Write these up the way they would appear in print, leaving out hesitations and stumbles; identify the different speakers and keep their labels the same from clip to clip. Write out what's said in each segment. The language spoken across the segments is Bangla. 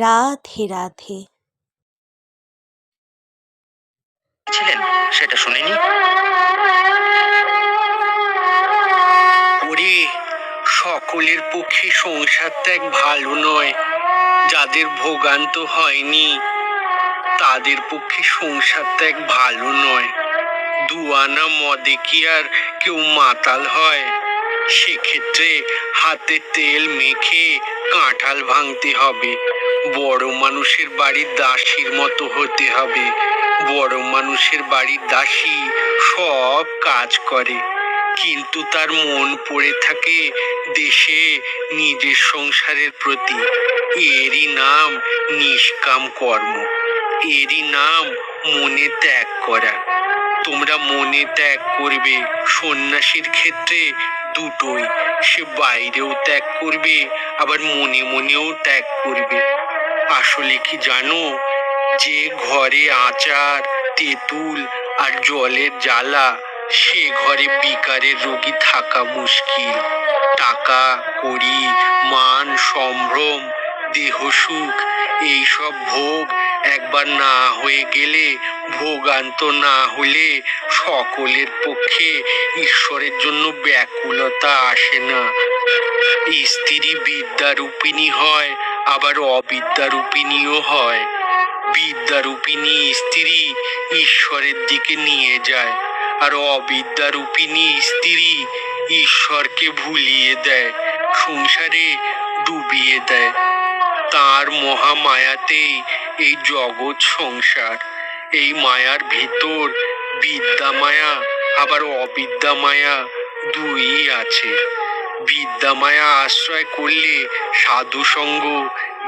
Speaker 1: রাধে রাধে।
Speaker 2: ছিলেন সেটা শুনিনি। ওরে, সকলের পক্ষে সংসার ত্যাগ ভালো নয়। যাদের ভোগান্ত হয়নি তাদের পক্ষে সংসার ত্যাগ ভালো নয়। দুয়ানা মদে কি আর কেউ মাতাল হয়? সেক্ষেত্রে হাতে তেল মেখে কাঁঠাল ভাঙতে হবে। বড় মানুষের বাড়ির দাসীর মতো হতে হবে। বড় মানুষের বাড়ির দাসী সব কাজ করে, কিন্তু তার মন পড়ে থাকে দেশে নিজের সংসারের প্রতি। এরই নাম নিষ্কাম কর্ম, এরই নাম মনে ত্যাগ করা। তোমরা মনে ত্যাগ করবে। সন্ন্যাসীর ক্ষেত্রে দুটোই, সে বাইরেও ত্যাগ করবে আবার মনে মনেও ত্যাগ করবে। আসলে কি জানো, যে ঘরে আচার, তেঁতুল আর জলের জ্বালা, সে ঘরে বিকারের রোগী থাকা মুশকিল। টাকা কড়ি, মান সম্ভ্রম, দেহ সুখ, এইসব ভোগ একবার না হয়ে গেলে, ভোগান্ত না হলে সকলের পক্ষে ঈশ্বরের জন্য ব্যাকুলতা আসে না। স্ত্রী বিদ্যারূপিণী হয়, আবার অবিদ্যারূপিণীও হয়। বিদ্যারূপিণী স্ত্রী ঈশ্বরের দিকে নিয়ে যায়, আর অবিদ্যারূপিণী স্ত্রী ঈশ্বরকে ভুলিয়ে দেয়, সংসারে ডুবিয়ে দেয়। তার মহামায়াতেই এই জগৎ সংসার। এই মায়ার ভিতর বিদ্যা মায়া আবার অবিদ্যা মায়া দুই আছে। বিদ্যা মায়া আশ্রয় করলে সাধু সঙ্গ,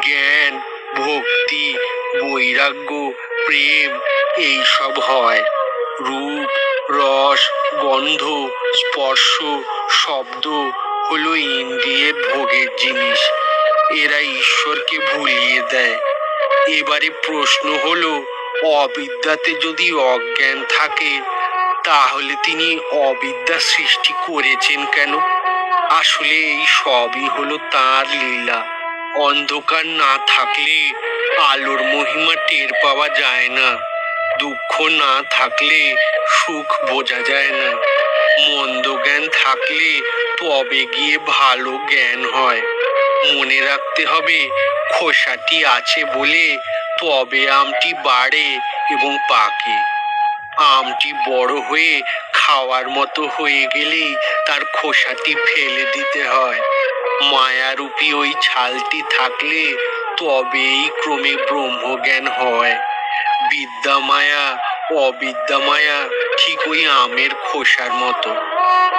Speaker 2: জ্ঞান, ভক্তি, বৈরাগ্য, প্রেম এইসব হয়। রূপ, রস, গন্ধ, স্পর্শ, শব্দ হলো ইন্দ্রিয়ের ভোগের জিনিস। এরা ঈশ্বরকে ভুলিয়ে দেয়। এবারে প্রশ্ন হলো, অবিদ্যাতে যদি অজ্ঞান থাকে, তাহলে তিনি অবিদ্যা সৃষ্টি করেছেন কেন? আসলে এই সবই হলো তাঁর লীলা। অন্ধকার না থাকলে আলোর মহিমা টের পাওয়া যায় না। দুঃখ না থাকলে সুখ বোঝা যায় না। মন্দ জ্ঞান থাকলে তবে গিয়ে ভালো জ্ঞান হয়। মনে রাখতে হবে, খোসাটি আছে বলে তবে আমটি বাড়ে এবং পাকে। আমটি বড় হয়ে খাওয়ার মতো হয়ে গেলেই তার খোসাটি ফেলে দিতে হয়। মায়ারূপী ওই ছালটি থাকলে তবেই ক্রমে ব্রহ্মজ্ঞান হয়। বিদ্যা মায়া, অবিদ্যা মায়া ঠিক ওই আমের খোসার মতো,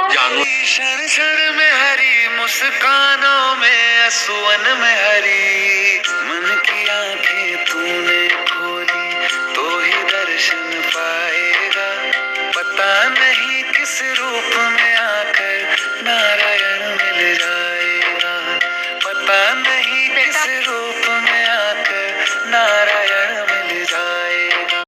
Speaker 2: জানো।
Speaker 3: क्षण क्षण में हरी मुस्कानों में, असुवन में हरी, मन की आंखें